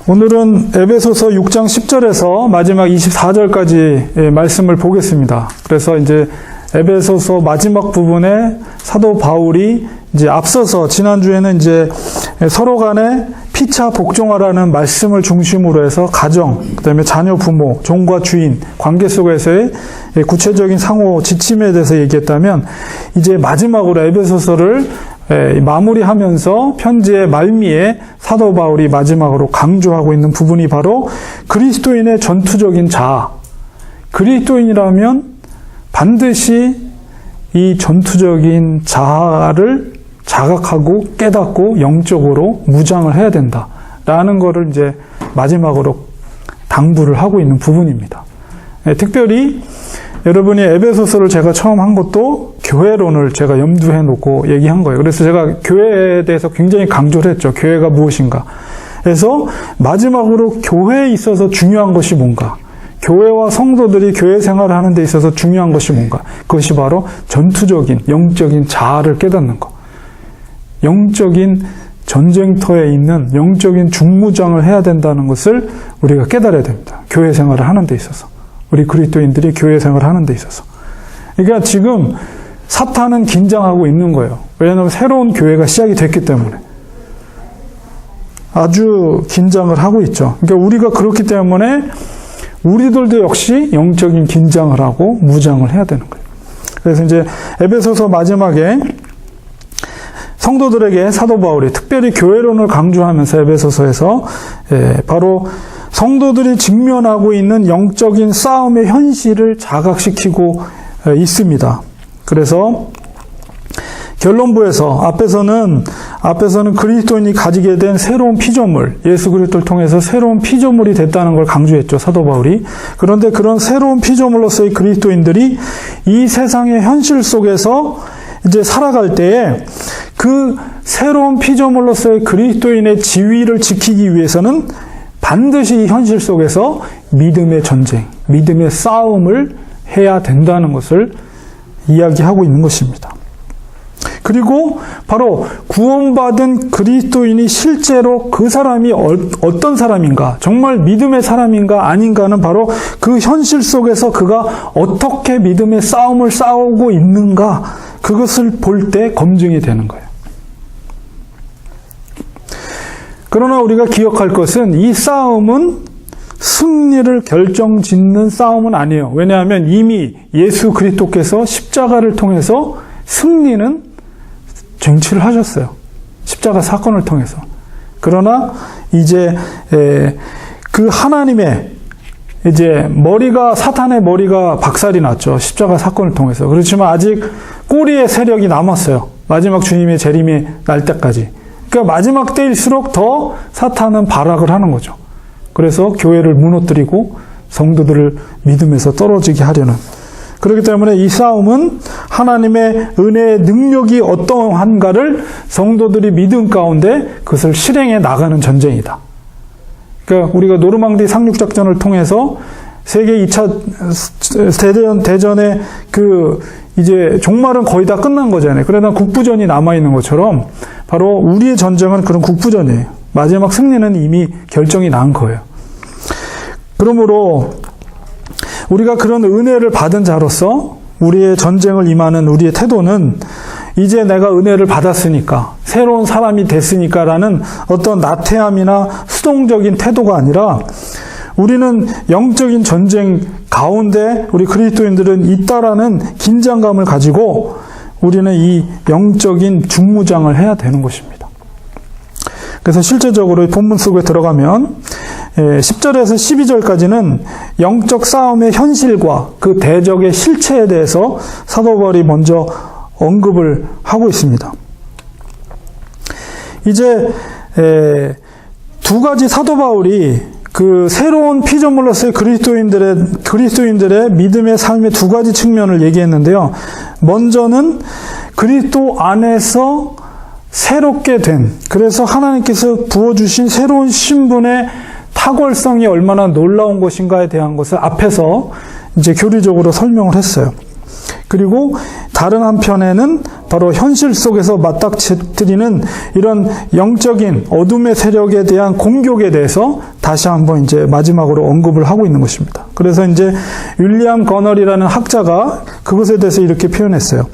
오늘은 에베소서 6장 10절에서 마지막 24절까지 말씀을 보겠습니다. 그래서 이제 에베소서 마지막 부분에 사도 바울이 이제 앞서서 지난주에는 이제 서로 간에 피차 복종하라는 말씀을 중심으로 해서 가정, 그다음에 자녀, 부모, 종과 주인 관계 속에서의 구체적인 상호 지침에 대해서 얘기했다면, 이제 마지막으로 에베소서를 마무리하면서 편지의 말미에 사도 바울이 마지막으로 강조하고 있는 부분이 바로 그리스도인의 전투적인 자아. 그리스도인이라면 반드시 이 전투적인 자아를 자각하고 깨닫고 영적으로 무장을 해야 된다라는 것을 이제 마지막으로 당부를 하고 있는 부분입니다. 특별히 여러분이 에베소서를 제가 처음 한 것도 교회론을 제가 염두에 놓고 얘기한 거예요. 그래서 제가 교회에 대해서 굉장히 강조를 했죠. 교회가 무엇인가. 그래서 마지막으로 교회에 있어서 중요한 것이 뭔가. 교회와 성도들이 교회 생활을 하는 데 있어서 중요한 것이 뭔가. 그것이 바로 전투적인 영적인 자아를 깨닫는 것. 영적인 전쟁터에 있는 영적인 중무장을 해야 된다는 것을 우리가 깨달아야 됩니다. 교회 생활을 하는 데 있어서. 우리 그리스도인들이 교회 생활을 하는 데 있어서. 그러니까 지금 사탄은 긴장하고 있는 거예요. 왜냐하면 새로운 교회가 시작이 됐기 때문에. 아주 긴장을 하고 있죠. 그러니까 우리가 그렇기 때문에 우리들도 역시 영적인 긴장을 하고 무장을 해야 되는 거예요. 그래서 이제 에베소서 마지막에 성도들에게 사도 바울이 특별히 교회론을 강조하면서 에베소서에서 바로 성도들이 직면하고 있는 영적인 싸움의 현실을 자각시키고 있습니다. 그래서 결론부에서 앞에서는 그리스도인이 가지게 된 새로운 피조물, 예수 그리스도를 통해서 새로운 피조물이 됐다는 걸 강조했죠, 사도 바울이. 그런데 그런 새로운 피조물로서의 그리스도인들이 이 세상의 현실 속에서 이제 살아갈 때에 그 새로운 피조물로서의 그리스도인의 지위를 지키기 위해서는 반드시 이 현실 속에서 믿음의 전쟁, 믿음의 싸움을 해야 된다는 것을 이야기하고 있는 것입니다. 그리고 바로 구원받은 그리스도인이 실제로 그 사람이 어떤 사람인가, 정말 믿음의 사람인가 아닌가는 바로 그 현실 속에서 그가 어떻게 믿음의 싸움을 싸우고 있는가, 그것을 볼 때 검증이 되는 거예요. 그러나 우리가 기억할 것은 이 싸움은 승리를 결정짓는 싸움은 아니에요. 왜냐하면 이미 예수 그리스도께서 십자가를 통해서 승리는 쟁취를 하셨어요. 십자가 사건을 통해서. 그러나 이제 그 하나님의 이제 사탄의 머리가 박살이 났죠. 십자가 사건을 통해서. 그렇지만 아직 꼬리의 세력이 남았어요. 마지막 주님의 재림이 날 때까지. 그러니까 마지막 때일수록 더 사탄은 발악을 하는 거죠. 그래서 교회를 무너뜨리고 성도들을 믿음에서 떨어지게 하려는. 그렇기 때문에 이 싸움은 하나님의 은혜의 능력이 어떠한가를 성도들이 믿음 가운데 그것을 실행해 나가는 전쟁이다. 그러니까 우리가 노르망디 상륙작전을 통해서 세계 2차 대전의 이제 종말은 거의 다 끝난 거잖아요. 그러나 국부전이 남아있는 것처럼 바로 우리의 전쟁은 그런 국부전이에요. 마지막 승리는 이미 결정이 난 거예요. 그러므로 우리가 그런 은혜를 받은 자로서 우리의 전쟁을 임하는 우리의 태도는 이제 내가 은혜를 받았으니까, 새로운 사람이 됐으니까라는 어떤 나태함이나 수동적인 태도가 아니라 우리는 영적인 전쟁 가운데 우리 그리스도인들은 있다라는 긴장감을 가지고 우리는 이 영적인 중무장을 해야 되는 것입니다. 그래서 실제적으로 본문 속에 들어가면 10절에서 12절까지는 영적 싸움의 현실과 그 대적의 실체에 대해서 사도 바울이 먼저 언급을 하고 있습니다. 이제 두 가지 사도 바울이 그 새로운 피조물로서의 그리스도인들의 믿음의 삶의 두 가지 측면을 얘기했는데요. 먼저는 그리스도 안에서 새롭게 된, 그래서 하나님께서 부어주신 새로운 신분의 탁월성이 얼마나 놀라운 것인가에 대한 것을 앞에서 이제 교리적으로 설명을 했어요. 그리고 다른 한편에는 바로 현실 속에서 맞닥뜨리는 이런 영적인 어둠의 세력에 대한 공격에 대해서 다시 한번 이제 마지막으로 언급을 하고 있는 것입니다. 그래서 이제 윌리엄 거널이라는 학자가 그것에 대해서 이렇게 표현했어요.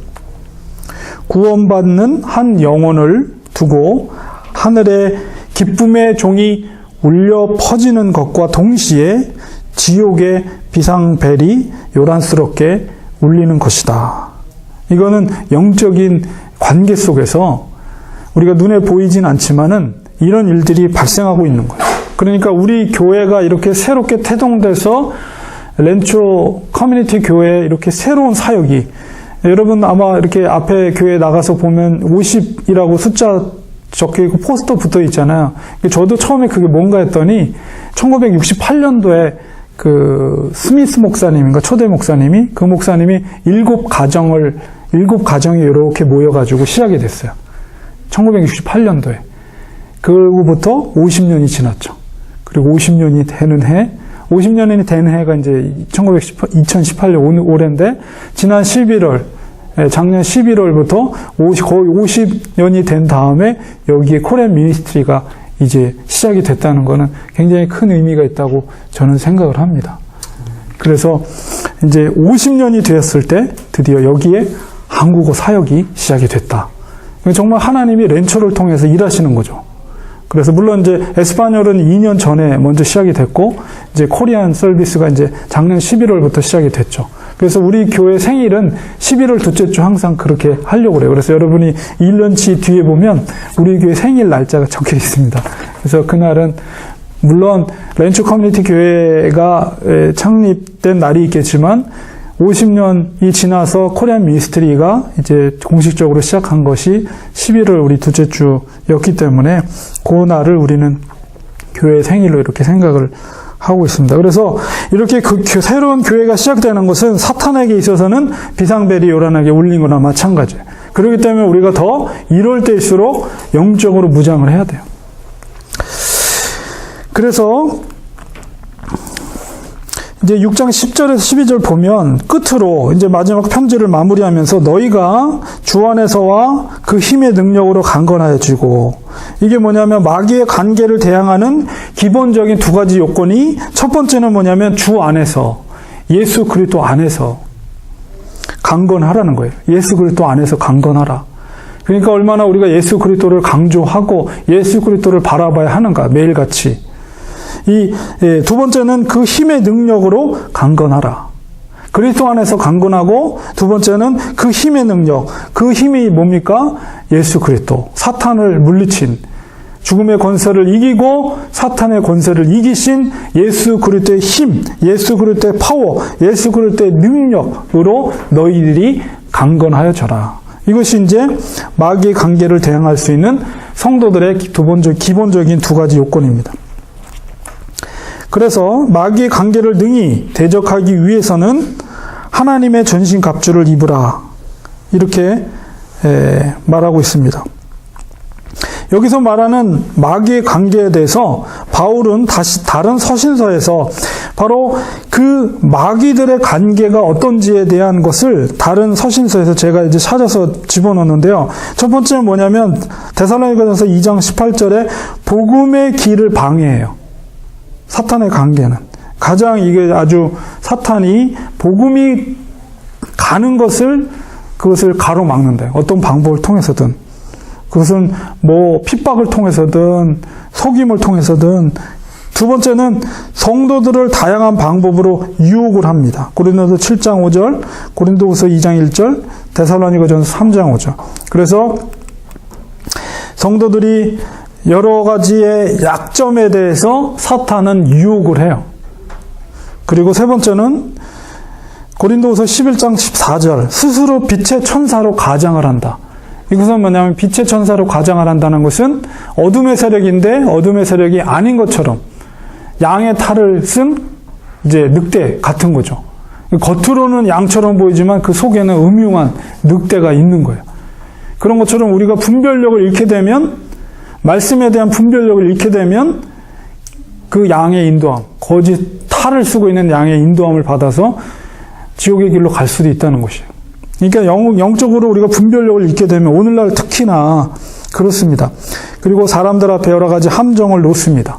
구원받는 한 영혼을 두고 하늘에 기쁨의 종이 울려 퍼지는 것과 동시에 지옥의 비상벨이 요란스럽게 울리는 것이다. 이거는 영적인 관계 속에서 우리가 눈에 보이진 않지만은 이런 일들이 발생하고 있는 거예요. 그러니까 우리 교회가 이렇게 새롭게 태동돼서 렌초 커뮤니티 교회에 이렇게 새로운 사역이, 여러분 아마 이렇게 앞에 교회 나가서 보면 50이라고 숫자 적혀있고 포스터 붙어 있잖아요. 저도 처음에 그게 뭔가 했더니 1968년도에 그 스미스 목사님인가 초대 목사님이, 그 목사님이 7가정이 이렇게 모여가지고 시작이 됐어요. 1968년도에. 그로부터 50년이 지났죠. 그리고 50년이 되는 해, 50년이 된 해가 이제 2018년 올해인데, 지난 11월, 작년 11월부터 거의 50년이 된 다음에 여기에 코리안 미니스트리가 이제 시작이 됐다는 것은 굉장히 큰 의미가 있다고 저는 생각을 합니다. 그래서 이제 50년이 되었을 때 드디어 여기에 한국어 사역이 시작이 됐다. 정말 하나님이 렌초를 통해서 일하시는 거죠. 그래서 물론 이제 에스파뇰은 2년 전에 먼저 시작이 됐고, 이제 코리안 서비스가 이제 작년 11월부터 시작이 됐죠. 그래서 우리 교회 생일은 11월 둘째 주 항상 그렇게 하려고 그래요. 그래서 여러분이 1년치 뒤에 보면 우리 교회 생일 날짜가 적혀 있습니다. 그래서 그날은 물론 렌초 커뮤니티 교회가 창립된 날이 있겠지만 50년이 지나서 코리안 미니스트리가 이제 공식적으로 시작한 것이 11월 우리 둘째 주였기 때문에 그 날을 우리는 교회 생일로 이렇게 생각을 하고 있습니다. 그래서 이렇게 새로운 교회가 시작되는 것은 사탄에게 있어서는 비상벨이 요란하게 울린 거나 마찬가지예요. 그렇기 때문에 우리가 더 이럴 때일수록 영적으로 무장을 해야 돼요. 그래서 이제 6장 10절에서 12절 보면 끝으로 이제 마지막 편지를 마무리하면서 너희가 주 안에서와 그 힘의 능력으로 강건하여지고, 이게 뭐냐면 마귀의 관계를 대항하는 기본적인 두 가지 요건이, 첫 번째는 뭐냐면 주 안에서, 예수 그리스도 안에서 강건하라는 거예요. 예수 그리스도 안에서 강건하라. 그러니까 얼마나 우리가 예수 그리스도를 강조하고 예수 그리스도를 바라봐야 하는가, 매일같이. 두 번째는 그 힘의 능력으로 강건하라. 그리스도 안에서 강건하고, 두 번째는 그 힘의 능력. 그 힘이 뭡니까? 예수 그리스도. 사탄을 물리친, 죽음의 권세를 이기고 사탄의 권세를 이기신 예수 그리스도의 힘, 예수 그리스도의 파워, 예수 그리스도의 능력으로 너희들이 강건하여져라. 이것이 이제 마귀의 관계를 대항할 수 있는 성도들의 기본적인 두 가지 요건입니다. 그래서 마귀의 관계를 능히 대적하기 위해서는 하나님의 전신갑주를 입으라, 이렇게 말하고 있습니다. 여기서 말하는 마귀의 관계에 대해서 바울은 다시 다른 서신서에서 바로 그 마귀들의 관계가 어떤지에 대한 것을 다른 서신서에서 제가 이제 찾아서 집어넣었는데요. 첫 번째는 뭐냐면 데살로니가전서 2장 18절에 복음의 길을 방해해요. 사탄의 관계는 가장 이게 아주 사탄이 복음이 가는 그것을 가로막는다. 어떤 방법을 통해서든, 그것은 뭐 핍박을 통해서든 속임을 통해서든. 두 번째는 성도들을 다양한 방법으로 유혹을 합니다. 고린도서 7장 5절, 고린도후서 2장 1절, 데살로니가전서 3장 5절. 그래서 성도들이 여러 가지의 약점에 대해서 사탄은 유혹을 해요. 그리고 세 번째는 고린도후서 11장 14절, 스스로 빛의 천사로 가장을 한다. 이것은 뭐냐면 빛의 천사로 가장을 한다는 것은 어둠의 세력인데 어둠의 세력이 아닌 것처럼 양의 탈을 쓴 이제 늑대 같은 거죠. 겉으로는 양처럼 보이지만 그 속에는 음흉한 늑대가 있는 거예요. 그런 것처럼 우리가 분별력을 잃게 되면, 말씀에 대한 분별력을 잃게 되면 그 양의 인도함, 거짓 탈을 쓰고 있는 양의 인도함을 받아서 지옥의 길로 갈 수도 있다는 것이에요. 그러니까 영적으로 우리가 분별력을 잃게 되면 오늘날 특히나 그렇습니다. 그리고 사람들 앞에 여러 가지 함정을 놓습니다.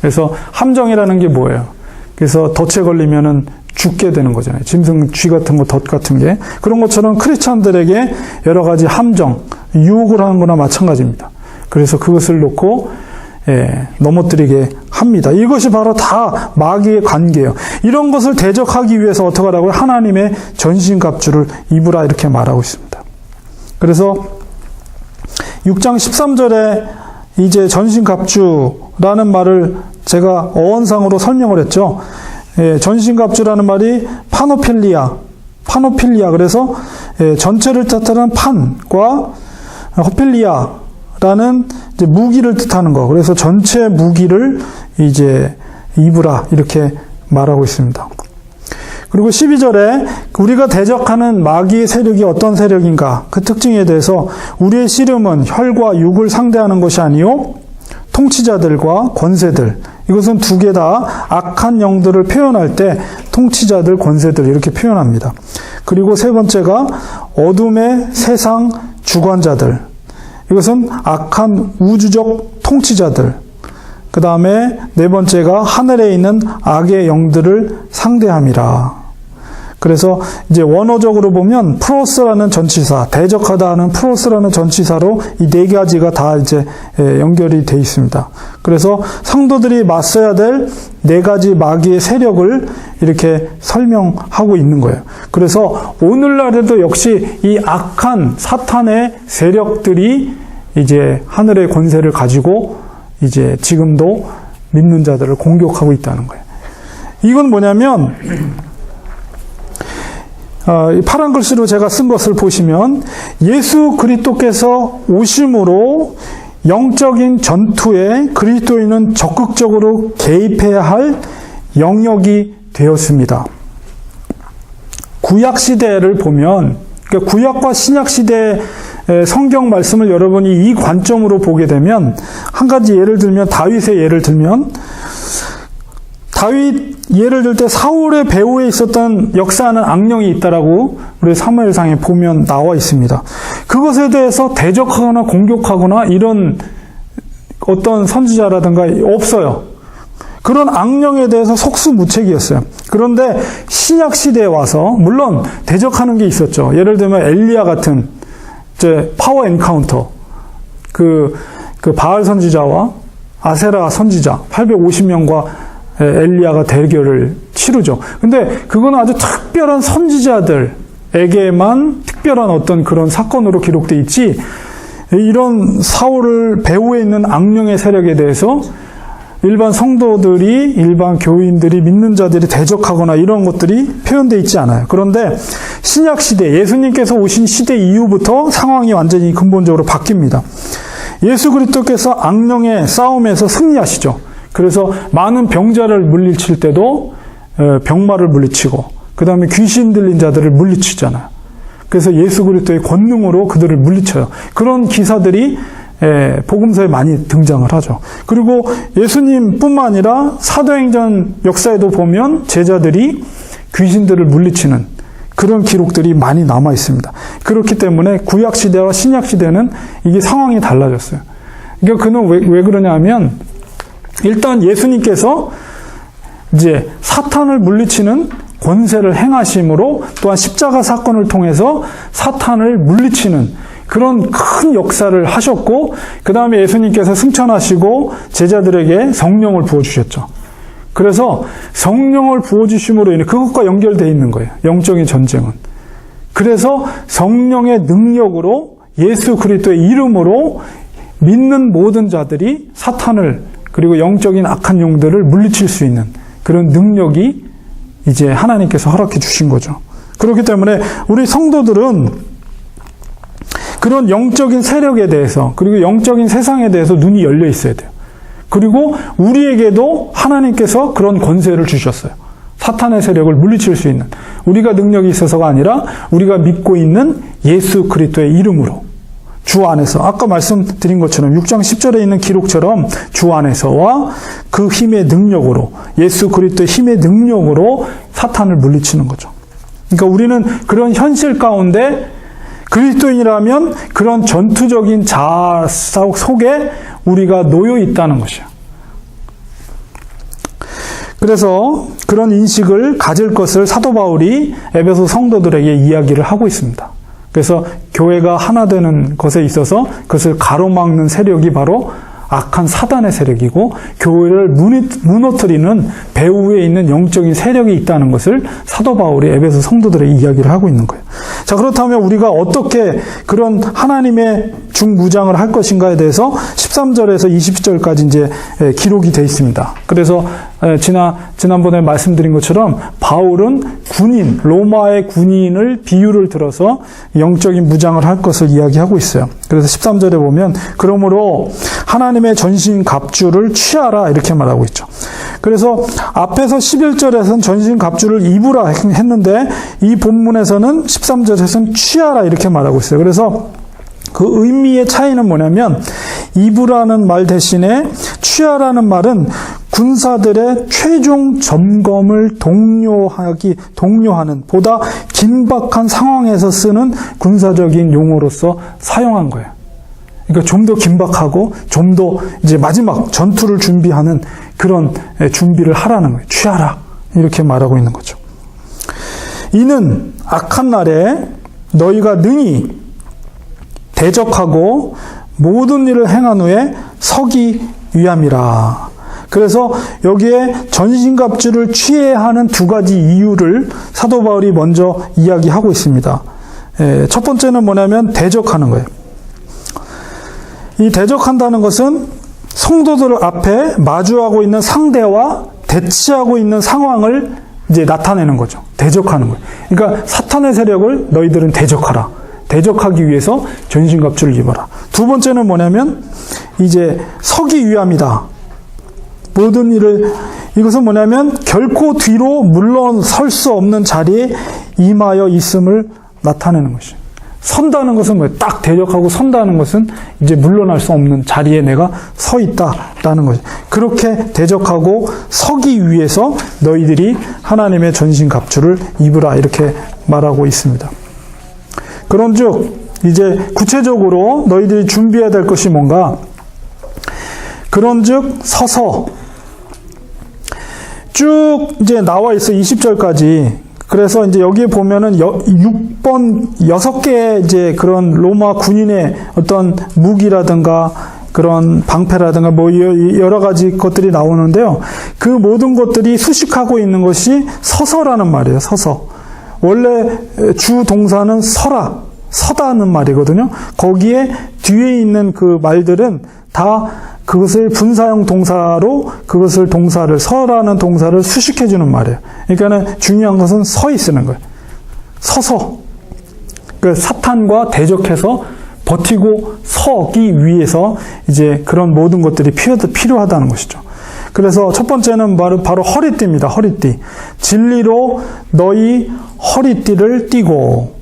그래서 함정이라는 게 뭐예요? 그래서 덫에 걸리면은 죽게 되는 거잖아요. 짐승, 쥐 같은 거, 덫 같은 게. 그런 것처럼 크리스찬들에게 여러 가지 함정, 유혹을 하는 거나 마찬가지입니다. 그래서 그것을 놓고 넘어뜨리게 합니다. 이것이 바로 다 마귀의 관계예요. 이런 것을 대적하기 위해서 어떻게 하라고요? 하나님의 전신갑주를 입으라 이렇게 말하고 있습니다. 그래서 6장 13절에 이제 전신갑주라는 말을 제가 어원상으로 설명을 했죠. 전신갑주라는 말이 파노필리아. 그래서 전체를 뜻하는 판과 호필리아라는 이제 무기를 뜻하는 거. 그래서 전체 무기를 이제 입으라 이렇게 말하고 있습니다. 그리고 12절에 우리가 대적하는 마귀의 세력이 어떤 세력인가 그 특징에 대해서 우리의 씨름은 혈과 육을 상대하는 것이 아니요 통치자들과 권세들, 이것은 두 개 다 악한 영들을 표현할 때 통치자들, 권세들 이렇게 표현합니다. 그리고 세 번째가 어둠의 세상 주관자들, 이것은 악한 우주적 통치자들, 그 다음에 네 번째가 하늘에 있는 악의 영들을 상대함이라. 그래서 이제 원어적으로 보면 프로스라는 전치사, 대적하다 하는 프로스라는 전치사로 이 네 가지가 다 이제 연결이 돼 있습니다. 그래서 성도들이 맞서야 될 네 가지 마귀의 세력을 이렇게 설명하고 있는 거예요. 그래서 오늘날에도 역시 이 악한 사탄의 세력들이 이제 하늘의 권세를 가지고 이제 지금도 믿는 자들을 공격하고 있다는 거예요. 이건 뭐냐면 파란 글씨로 제가 쓴 것을 보시면 예수 그리스도께서 오심으로 영적인 전투에 그리스도인은 적극적으로 개입해야 할 영역이 되었습니다. 구약 시대를 보면, 그러니까 구약과 신약 시대의 성경 말씀을 여러분이 이 관점으로 보게 되면, 한 가지 예를 들면 다윗의 예를 들면, 다윗 예를 들 때 사울의 배후에 있었던 역사하는 악령이 있다라고 우리 사무엘상에 보면 나와 있습니다. 그것에 대해서 대적하거나 공격하거나 이런 어떤 선지자라든가 없어요. 그런 악령에 대해서 속수무책이었어요. 그런데 신약 시대에 와서 물론 대적하는 게 있었죠. 예를 들면 엘리야 같은 이제 파워 엔카운터, 그 바알 선지자와 아세라 선지자 850명과 엘리야가 대결을 치르죠. 근데 그거는 아주 특별한 선지자들에게만 특별한 어떤 그런 사건으로 기록돼 있지, 이런 사울 배후에 있는 악령의 세력에 대해서 일반 성도들이, 일반 교인들이, 믿는 자들이 대적하거나 이런 것들이 표현되어 있지 않아요. 그런데 신약 시대, 예수님께서 오신 시대 이후부터 상황이 완전히 근본적으로 바뀝니다. 예수 그리스도께서 악령의 싸움에서 승리하시죠. 그래서 많은 병자를 물리칠 때도 병마를 물리치고, 그 다음에 귀신 들린 자들을 물리치잖아요. 그래서 예수 그리스도의 권능으로 그들을 물리쳐요. 그런 기사들이 복음서에 많이 등장을 하죠. 그리고 예수님뿐만 아니라 사도행전 역사에도 보면 제자들이 귀신들을 물리치는 그런 기록들이 많이 남아 있습니다. 그렇기 때문에 구약 시대와 신약 시대는 이게 상황이 달라졌어요. 그러니까 그는 왜 그러냐 하면, 일단 예수님께서 이제 사탄을 물리치는 권세를 행하심으로, 또한 십자가 사건을 통해서 사탄을 물리치는 그런 큰 역사를 하셨고, 그 다음에 예수님께서 승천하시고 제자들에게 성령을 부어주셨죠. 그래서 성령을 부어주심으로 인해 그것과 연결되어 있는 거예요. 영적인 전쟁은. 그래서 성령의 능력으로 예수 그리스도의 이름으로 믿는 모든 자들이 사탄을, 그리고 영적인 악한 영들을 물리칠 수 있는 그런 능력이 이제 하나님께서 허락해 주신 거죠. 그렇기 때문에 우리 성도들은 그런 영적인 세력에 대해서, 그리고 영적인 세상에 대해서 눈이 열려 있어야 돼요. 그리고 우리에게도 하나님께서 그런 권세를 주셨어요. 사탄의 세력을 물리칠 수 있는, 우리가 능력이 있어서가 아니라 우리가 믿고 있는 예수 그리스도의 이름으로, 주 안에서, 아까 말씀드린 것처럼 6장 10절에 있는 기록처럼 주 안에서와 그 힘의 능력으로, 예수 그리스도의 힘의 능력으로 사탄을 물리치는 거죠. 그러니까 우리는 그런 현실 가운데 그리스도인이라면 그런 전투적인 자아 속에 우리가 놓여 있다는 것이에요. 그래서 그런 인식을 가질 것을 사도 바울이 에베소 성도들에게 이야기를 하고 있습니다. 그래서 교회가 하나 되는 것에 있어서 그것을 가로막는 세력이 바로 악한 사단의 세력이고, 교회를 무너뜨리는 배후에 있는 영적인 세력이 있다는 것을 사도 바울이 에베소 성도들에게 이야기를 하고 있는 거예요. 자, 그렇다면 우리가 어떻게 그런 하나님의 중무장을 할 것인가에 대해서 13절에서 20절까지 이제 기록이 되어 있습니다. 그래서 지난번에 말씀드린 것처럼 바울은 군인, 로마의 군인을 비유를 들어서 영적인 무장을 할 것을 이야기하고 있어요. 그래서 13절에 보면 그러므로 하나님의 전신 갑주를 취하라 이렇게 말하고 있죠. 그래서 앞에서 11절에서는 전신 갑주를 입으라 했는데 이 본문에서는 13절에서는 취하라 이렇게 말하고 있어요. 그래서 그 의미의 차이는 뭐냐면, 입으라는 말 대신에 취하라는 말은 군사들의 최종 점검을 독려하는 보다 긴박한 상황에서 쓰는 군사적인 용어로서 사용한 거예요. 그러니까 좀 더 긴박하고 좀 더 이제 마지막 전투를 준비하는 그런 준비를 하라는 거예요. 취하라 이렇게 말하고 있는 거죠. 이는 악한 날에 너희가 능히 대적하고 모든 일을 행한 후에 서기 위함이라. 그래서 여기에 전신갑주를 취해야 하는 두 가지 이유를 사도 바울이 먼저 이야기하고 있습니다. 첫 번째는 뭐냐면 대적하는 거예요. 이 대적한다는 것은 성도들 앞에 마주하고 있는 상대와 대치하고 있는 상황을 이제 나타내는 거죠. 대적하는 거예요. 그러니까 사탄의 세력을 너희들은 대적하라. 대적하기 위해서 전신갑주를 입어라. 두 번째는 뭐냐면 이제 서기 위함이다. 모든 일을, 이것은 뭐냐면 결코 뒤로 물러설 수 없는 자리에 임하여 있음을 나타내는 것이에요. 선다는 것은 뭐예요? 딱 대적하고 선다는 것은 이제 물러날 수 없는 자리에 내가 서 있다라는 거죠. 그렇게 대적하고 서기 위해서 너희들이 하나님의 전신갑주를 입으라 이렇게 말하고 있습니다. 그런즉 이제 구체적으로 너희들이 준비해야 될 것이 뭔가? 그런즉 서서 쭉 이제 나와 있어 20절까지. 그래서 이제 여기에 보면은 6개의 이제 그런 로마 군인의 어떤 무기라든가 그런 방패라든가 뭐 여러 가지 것들이 나오는데요. 그 모든 것들이 수식하고 있는 것이 서서라는 말이에요. 서서. 원래 주 동사는 서다는 말이거든요. 거기에 뒤에 있는 그 말들은 다 그것을 분사형 동사로 그것을 동사를 서라는 동사를 수식해 주는 말이에요. 그러니까는 중요한 것은 서히 쓰는 거예요. 서서. 그 사탄과 대적해서 버티고 서기 위해서 이제 그런 모든 것들이 필요하다는 것이죠. 그래서 첫 번째는 바로 허리띠입니다. 허리띠. 진리로 너희 허리띠를 띠고.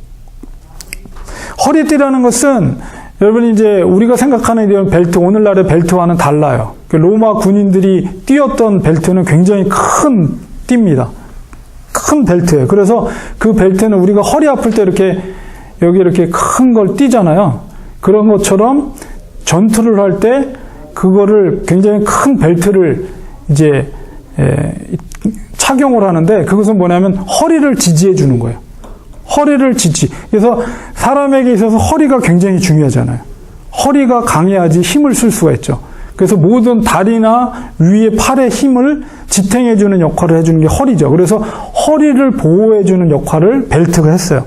허리띠라는 것은 여러분 이제 우리가 생각하는 이런 벨트, 오늘날의 벨트와는 달라요. 로마 군인들이 띠었던 벨트는 굉장히 큰 띠입니다. 큰 벨트예요. 그래서 그 벨트는 우리가 허리 아플 때 이렇게 여기 이렇게 큰 걸 띠잖아요. 그런 것처럼 전투를 할 때 그거를 굉장히 큰 벨트를 이제 착용을 하는데 그것은 뭐냐면 허리를 지지해 주는 거예요. 허리를 지지. 그래서 사람에게 있어서 허리가 굉장히 중요하잖아요. 허리가 강해야지 힘을 쓸 수가 있죠. 그래서 모든 다리나 위에 팔의 힘을 지탱해 주는 역할을 해주는 게 허리죠. 그래서 허리를 보호해 주는 역할을 벨트가 했어요.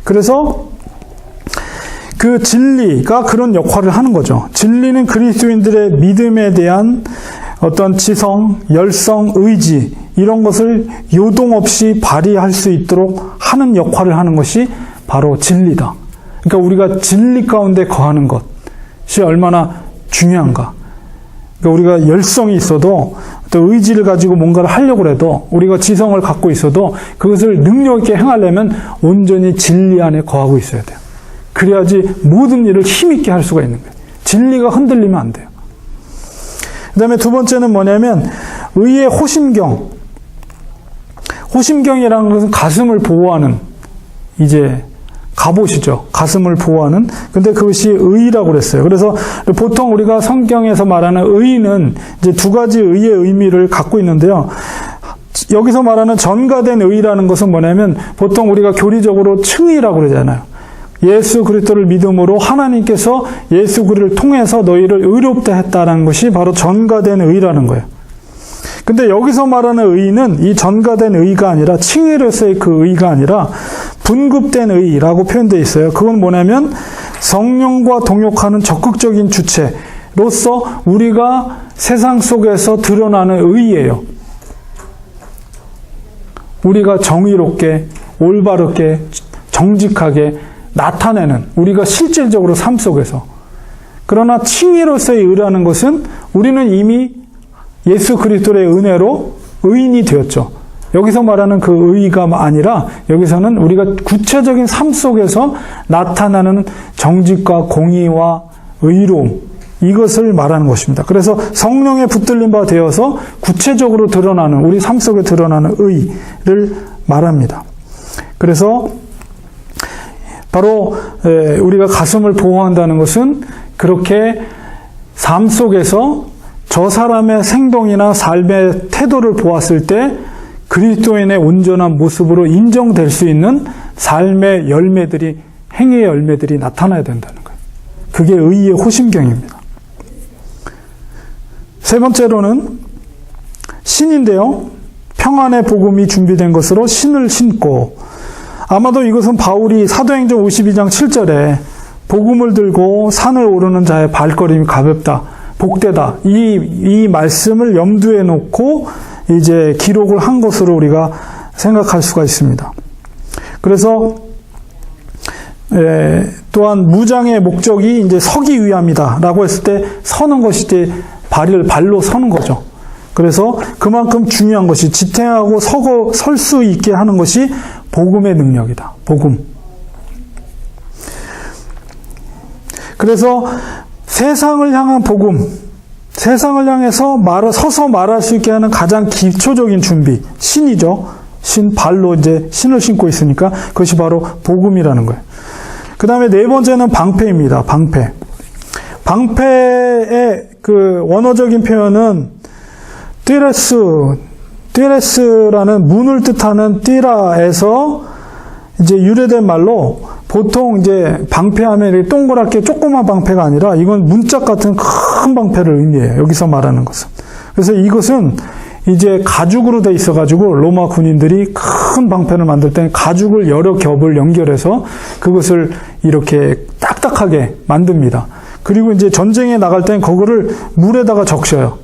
그래서 그 진리가 그런 역할을 하는 거죠. 진리는 그리스도인들의 믿음에 대한 어떤 지성, 열성, 의지 이런 것을 요동 없이 발휘할 수 있도록 하는 역할을 하는 것이 바로 진리다. 그러니까 우리가 진리 가운데 거하는 것이 얼마나 중요한가. 그러니까 우리가 열성이 있어도 또 의지를 가지고 뭔가를 하려고 해도 우리가 지성을 갖고 있어도 그것을 능력 있게 행하려면 온전히 진리 안에 거하고 있어야 돼요. 그래야지 모든 일을 힘있게 할 수가 있는 거예요. 진리가 흔들리면 안 돼요. 그 다음에 두 번째는 뭐냐면 의의 호심경. 호심경이라는 것은 가슴을 보호하는 이제 갑옷이죠. 가슴을 보호하는. 근데 그것이 의라고 그랬어요. 그래서 보통 우리가 성경에서 말하는 의는 이제 두 가지 의의 의미를 갖고 있는데요. 여기서 말하는 전가된 의라는 것은 뭐냐면 보통 우리가 교리적으로 칭의라고 그러잖아요. 예수 그리스도를 믿음으로 하나님께서 예수 그리스도를 통해서 너희를 의롭다 했다는 것이 바로 전가된 의라는 거예요. 근데 여기서 말하는 의는 이 전가된 의가 아니라 칭의로서의 그 의가 아니라 분급된 의라고 표현되어 있어요. 그건 뭐냐면 성령과 동역하는 적극적인 주체로서 우리가 세상 속에서 드러나는 의예요. 우리가 정의롭게, 올바르게, 정직하게 나타내는 우리가 실질적으로 삶 속에서. 그러나 칭의로서의 의라는 것은 우리는 이미 예수 그리스도의 은혜로 의인이 되었죠. 여기서 말하는 그 의가 아니라 여기서는 우리가 구체적인 삶 속에서 나타나는 정직과 공의와 의로움, 이것을 말하는 것입니다. 그래서 성령에 붙들린 바 되어서 구체적으로 드러나는, 우리 삶 속에 드러나는 의를 말합니다. 그래서 바로 우리가 가슴을 보호한다는 것은 그렇게 삶 속에서 저 사람의 행동이나 삶의 태도를 보았을 때 그리스도인의 온전한 모습으로 인정될 수 있는 삶의 열매들이, 행위의 열매들이 나타나야 된다는 거예요. 그게 의의 호심경입니다. 세 번째로는 신인데요. 평안의 복음이 준비된 것으로 신을 신고, 아마도 이것은 바울이 사도행전 52장 7절에 복음을 들고 산을 오르는 자의 발걸음이 가볍다, 복되다, 이 말씀을 염두에 놓고 이제 기록을 한 것으로 우리가 생각할 수가 있습니다. 그래서 또한 무장의 목적이 이제 서기 위함이다라고 했을 때 서는 것이 이제 발로 서는 거죠. 그래서 그만큼 중요한 것이 지탱하고 설 수 있게 하는 것이 복음의 능력이다. 복음. 그래서 세상을 향한 복음, 세상을 향해서 서서 말할 수 있게 하는 가장 기초적인 준비, 신이죠. 발로 이제 신을 신고 있으니까 그것이 바로 복음이라는 거예요. 그 다음에 네 번째는 방패입니다. 방패. 방패의 그 원어적인 표현은 띠레스라는 문을 뜻하는 띠라에서 이제 유래된 말로, 보통 이제 방패하면 이렇게 동그랗게 조그만 방패가 아니라 이건 문짝 같은 큰 방패를 의미해요. 여기서 말하는 것은. 그래서 이것은 이제 가죽으로 돼 있어가지고 로마 군인들이 큰 방패를 만들 때는 가죽을 여러 겹을 연결해서 그것을 이렇게 딱딱하게 만듭니다. 그리고 이제 전쟁에 나갈 때는 그거를 물에다가 적셔요.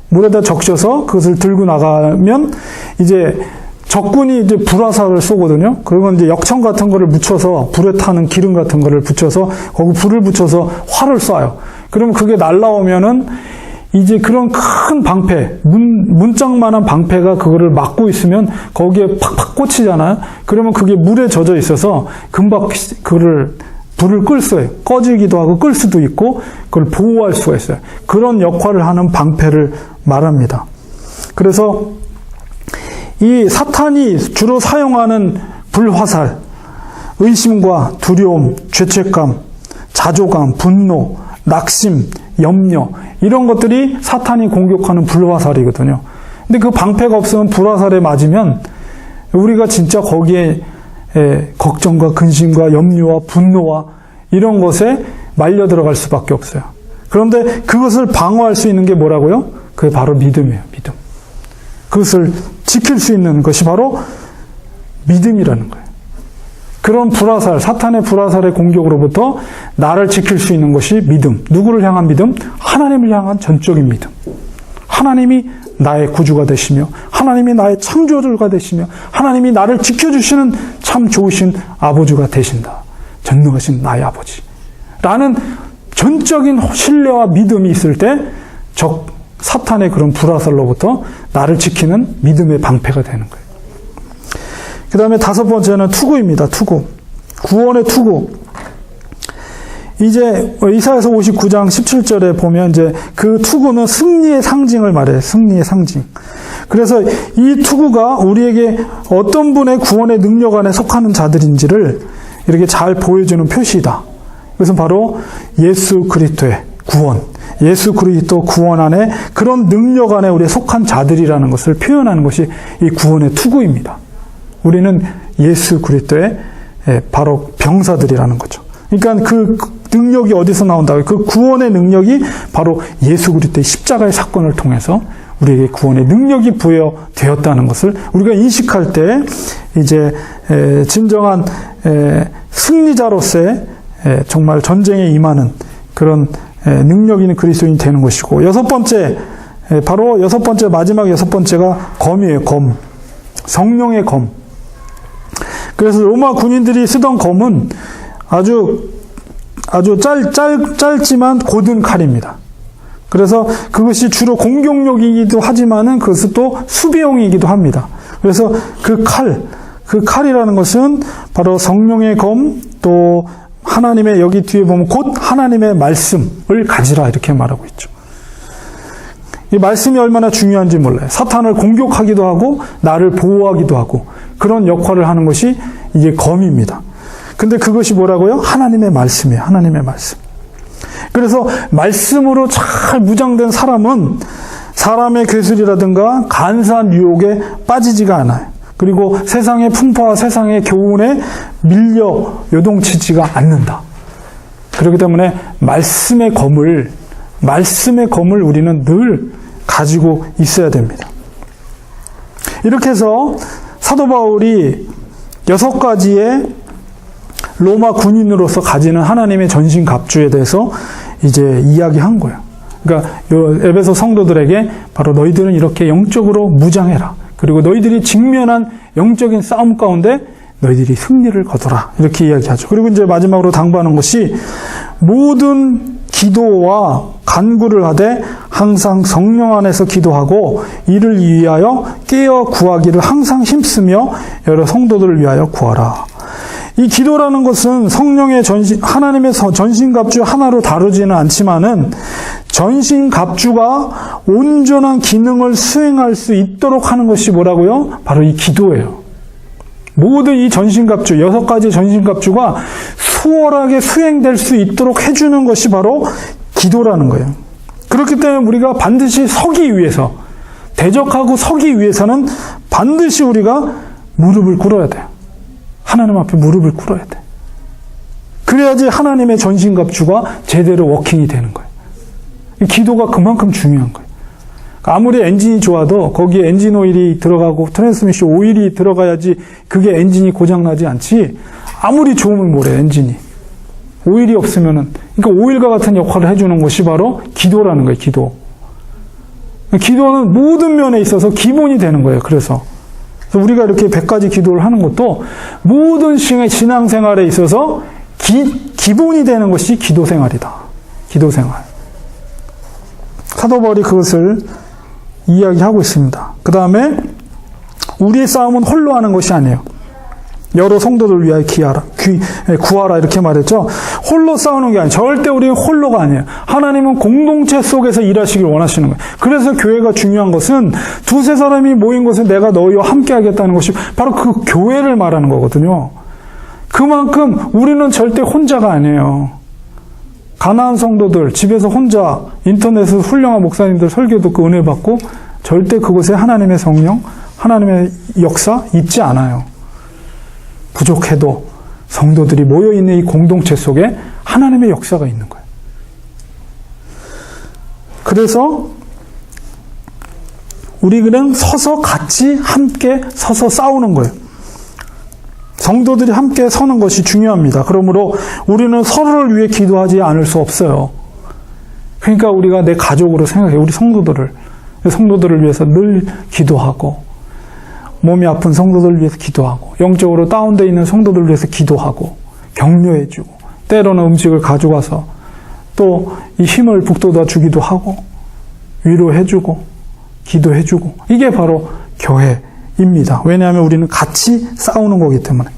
물에다 적셔서 그것을 들고 나가면 이제 적군이 이제 불화살을 쏘거든요. 그러면 이제 역청 같은 거를 묻혀서, 불에 타는 기름 같은 거를 붙여서 거기 불을 붙여서 활을 쏴요. 그러면 그게 날라오면은 이제 그런 큰 방패, 문짝만한 방패가 그거를 막고 있으면 거기에 팍팍 꽂히잖아요. 그러면 그게 물에 젖어 있어서 금방 불을 끌 수 있어요. 꺼지기도 하고 끌 수도 있고 그걸 보호할 수가 있어요. 그런 역할을 하는 방패를 말합니다. 그래서 이 사탄이 주로 사용하는 불화살, 의심과 두려움, 죄책감, 자조감, 분노, 낙심, 염려, 이런 것들이 사탄이 공격하는 불화살이거든요. 근데 그 방패가 없으면 불화살에 맞으면 우리가 진짜 거기에 걱정과 근심과 염려와 분노와 이런 것에 말려 들어갈 수밖에 없어요. 그런데 그것을 방어할 수 있는 게 뭐라고요? 그게 바로 믿음이에요. 믿음. 그것을 지킬 수 있는 것이 바로 믿음이라는 거예요. 그런 불화살, 사탄의 불화살의 공격으로부터 나를 지킬 수 있는 것이 믿음. 누구를 향한 믿음? 하나님을 향한 전적인 믿음. 하나님이 나의 구주가 되시며, 하나님이 나의 창조주가 되시며, 하나님이 나를 지켜주시는 참 좋으신 아버지가 되신다. 전능하신 나의 아버지. 라는 전적인 신뢰와 믿음이 있을 때 사탄의 그런 불화살로부터 나를 지키는 믿음의 방패가 되는 거예요. 그 다음에 다섯 번째는 투구입니다. 투구. 구원의 투구. 이제 이사야서 59장 17절에 보면 이제 그 투구는 승리의 상징을 말해요. 승리의 상징. 그래서 이 투구가 우리에게 어떤 분의 구원의 능력 안에 속하는 자들인지를 이렇게 잘 보여주는 표시이다. 그것은 바로 예수 그리스도의 구원, 예수 그리스도 구원 안에 그런 능력 안에 우리에 속한 자들이라는 것을 표현하는 것이 이 구원의 투구입니다. 우리는 예수 그리스도의 바로 병사들이라는 거죠. 그러니까 그 능력이 어디서 나온다고요? 그 구원의 능력이 바로 예수 그리스도의 십자가의 사건을 통해서 우리에게 구원의 능력이 부여되었다는 것을 우리가 인식할 때 이제 진정한 승리자로서의 정말 전쟁에 임하는 그런 능력 있는 그리스도인이 되는 것이고, 여섯 번째, 바로 여섯 번째, 마지막 여섯 번째가 검이에요. 검. 성령의 검. 그래서 로마 군인들이 쓰던 검은 아주 짧지만 고든 칼입니다. 그래서 그것이 주로 공격용이기도 하지만은 그것은 또 수비용이기도 합니다. 그래서 그 칼이라는 것은 바로 성령의 검, 또 하나님의, 여기 뒤에 보면 곧 하나님의 말씀을 가지라 이렇게 말하고 있죠. 이 말씀이 얼마나 중요한지 몰라요. 사탄을 공격하기도 하고 나를 보호하기도 하고 그런 역할을 하는 것이 이게 검입니다. 근데 그것이 뭐라고요? 하나님의 말씀이에요. 하나님의 말씀. 그래서 말씀으로 잘 무장된 사람은 사람의 괴술이라든가 간사한 유혹에 빠지지가 않아요. 그리고 세상의 풍파와 세상의 교훈에 밀려 요동치지가 않는다. 그렇기 때문에 말씀의 검을 우리는 늘 가지고 있어야 됩니다. 이렇게 해서 사도 바울이 6가지의 로마 군인으로서 가지는 하나님의 전신갑주에 대해서 이제 이야기한 거예요. 그러니까 에베소 성도들에게 바로 너희들은 이렇게 영적으로 무장해라. 그리고 너희들이 직면한 영적인 싸움 가운데 너희들이 승리를 거둬라. 이렇게 이야기하죠. 그리고 이제 마지막으로 당부하는 것이 모든 기도와 간구를 하되 항상 성령 안에서 기도하고 이를 위하여 깨어 구하기를 항상 힘쓰며 여러 성도들을 위하여 구하라. 이 기도라는 것은 성령의 하나님의 전신갑주 하나로 다루지는 않지만은 전신갑주가 온전한 기능을 수행할 수 있도록 하는 것이 뭐라고요? 바로 이 기도예요. 모든 이 전신갑주, 6가지 전신갑주가 수월하게 수행될 수 있도록 해주는 것이 바로 기도라는 거예요. 그렇기 때문에 우리가 반드시 서기 위해서, 대적하고 서기 위해서는 반드시 우리가 무릎을 꿇어야 돼요. 하나님 앞에 무릎을 꿇어야 돼. 그래야지 하나님의 전신갑주가 제대로 워킹이 되는 거예요. 기도가 그만큼 중요한 거예요. 아무리 엔진이 좋아도 거기에 엔진 오일이 들어가고 트랜스미션 오일이 들어가야지 그게 엔진이 고장나지 않지. 아무리 좋으면 뭐래, 엔진이. 오일이 없으면은, 그러니까 오일과 같은 역할을 해주는 것이 바로 기도라는 거예요, 기도. 기도는 모든 면에 있어서 기본이 되는 거예요, 그래서 우리가 이렇게 100가지 기도를 하는 것도 모든 신앙생활에 있어서 기본이 되는 것이 기도생활이다. 기도생활. 사도 바울이 그것을 이야기하고 있습니다. 그 다음에 우리의 싸움은 홀로 하는 것이 아니에요. 여러 성도들을 위하여 구하라 이렇게 말했죠. 홀로 싸우는 게 아니에요. 절대 우리는 홀로가 아니에요. 하나님은 공동체 속에서 일하시길 원하시는 거예요. 그래서 교회가 중요한 것은 두세 사람이 모인 곳에 내가 너희와 함께 하겠다는 것이 바로 그 교회를 말하는 거거든요. 그만큼 우리는 절대 혼자가 아니에요. 가난한 성도들, 집에서 혼자 인터넷에서 훌륭한 목사님들 설교 듣고 은혜 받고 절대 그곳에 하나님의 성령, 하나님의 역사 있지 않아요. 부족해도 성도들이 모여있는 이 공동체 속에 하나님의 역사가 있는 거예요. 그래서 우리는 서서 같이 함께 서서 싸우는 거예요. 성도들이 함께 서는 것이 중요합니다. 그러므로 우리는 서로를 위해 기도하지 않을 수 없어요. 그러니까 우리가 내 가족으로 생각해요. 우리 성도들을 위해서 늘 기도하고, 몸이 아픈 성도들을 위해서 기도하고, 영적으로 다운되어 있는 성도들을 위해서 기도하고, 격려해주고, 때로는 음식을 가져가서 또 이 힘을 북돋아 주기도 하고, 위로해주고, 기도해주고, 이게 바로 교회입니다. 왜냐하면 우리는 같이 싸우는 거기 때문에.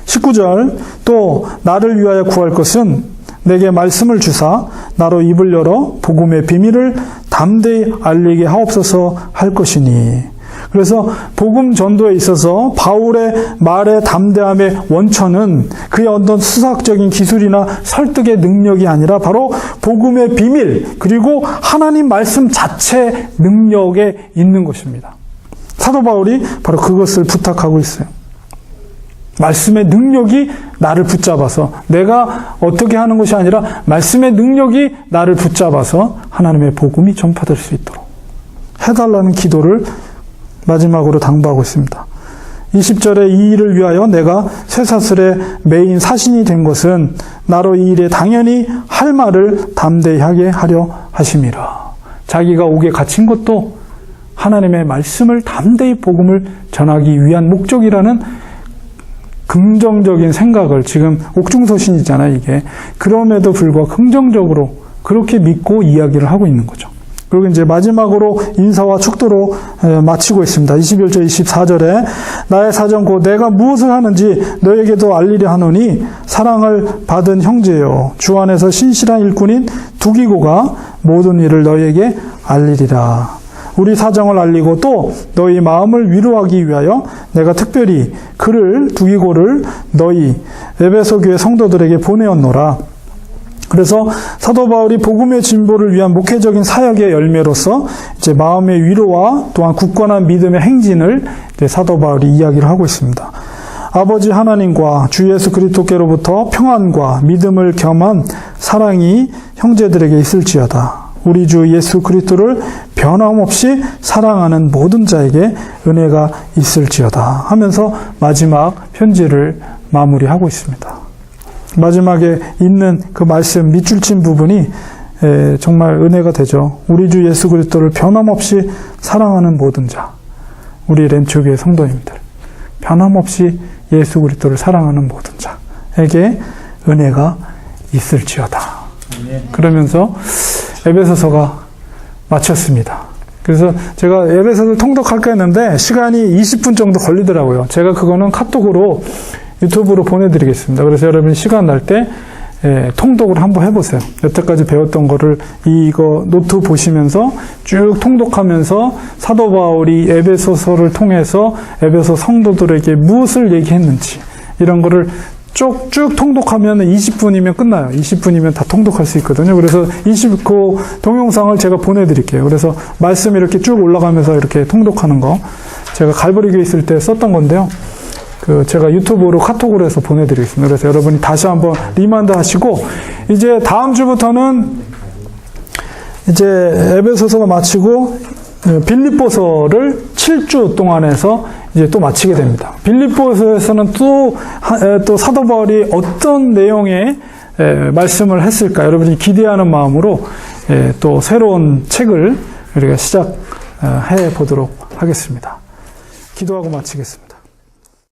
19절, 또 나를 위하여 구할 것은 내게 말씀을 주사 나로 입을 열어 복음의 비밀을 담대히 알리게 하옵소서 할 것이니. 그래서 복음 전도에 있어서 바울의 말의 담대함의 원천은 그의 어떤 수학적인 기술이나 설득의 능력이 아니라 바로 복음의 비밀, 그리고 하나님 말씀 자체 능력에 있는 것입니다. 사도 바울이 바로 그것을 부탁하고 있어요. 말씀의 능력이 나를 붙잡아서, 내가 어떻게 하는 것이 아니라 말씀의 능력이 나를 붙잡아서 하나님의 복음이 전파될 수 있도록 해달라는 기도를 마지막으로 당부하고 있습니다. 20절에 이 일을 위하여 내가 쇠사슬의 메인 사신이 된 것은 나로 이 일에 당연히 할 말을 담대히 하게 하려 하심이라. 자기가 옥에 갇힌 것도 하나님의 말씀을 담대히 복음을 전하기 위한 목적이라는 긍정적인 생각을, 지금 옥중서신이잖아요, 이게. 그럼에도 불구하고 긍정적으로 그렇게 믿고 이야기를 하고 있는 거죠. 그리고 이제 마지막으로 인사와 축도로 마치고 있습니다. 21절, 24절에 나의 사정 곧 내가 무엇을 하는지 너에게도 알리려 하노니 사랑을 받은 형제여 주 안에서 신실한 일꾼인 두기고가 모든 일을 너에게 알리리라. 우리 사정을 알리고 또 너희 마음을 위로하기 위하여 내가 특별히 그를 두기고를 너희 에베소 교회 성도들에게 보내었노라. 그래서 사도 바울이 복음의 진보를 위한 목회적인 사역의 열매로서 이제 마음의 위로와 또한 굳건한 믿음의 행진을 이제 사도 바울이 이야기를 하고 있습니다. 아버지 하나님과 주 예수 그리스도께로부터 평안과 믿음을 겸한 사랑이 형제들에게 있을지어다. 우리 주 예수 그리스도를 변함없이 사랑하는 모든 자에게 은혜가 있을지어다 하면서 마지막 편지를 마무리하고 있습니다. 마지막에 있는 그 말씀 밑줄 친 부분이 정말 은혜가 되죠. 우리 주 예수 그리스도를 변함없이 사랑하는 모든 자, 우리 렌초교회 성도님들, 변함없이 예수 그리스도를 사랑하는 모든 자에게 은혜가 있을지어다. 그러면서 에베소서가 마쳤습니다. 그래서 제가 에베소서를 통독할까 했는데 시간이 20분 정도 걸리더라고요. 제가 그거는 카톡으로 유튜브로 보내드리겠습니다. 그래서 여러분이 시간 날 때 통독을 한번 해보세요. 여태까지 배웠던 거를 이거 노트 보시면서 쭉 통독하면서 사도 바울이 에베소서를 통해서 에베소 성도들에게 무엇을 얘기했는지 이런 거를 쭉 통독하면 20분이면 끝나요. 20분이면 다 통독할 수 있거든요. 그래서 그 동영상을 제가 보내드릴게요. 그래서 말씀이 이렇게 쭉 올라가면서 이렇게 통독하는 거 제가 갈보리교에 있을 때 썼던 건데요. 제가 유튜브로 카톡으로 해서 보내드리겠습니다. 그래서 여러분이 다시 한번 리마인드 하시고, 이제 다음 주부터는 이제 에베소서가 마치고 빌립보서를 7주 동안 해서 이제 또 마치게 됩니다. 빌립보서에서는 또 사도 바울이 어떤 내용의 말씀을 했을까? 여러분이 기대하는 마음으로 또 새로운 책을 우리가 시작해 보도록 하겠습니다. 기도하고 마치겠습니다.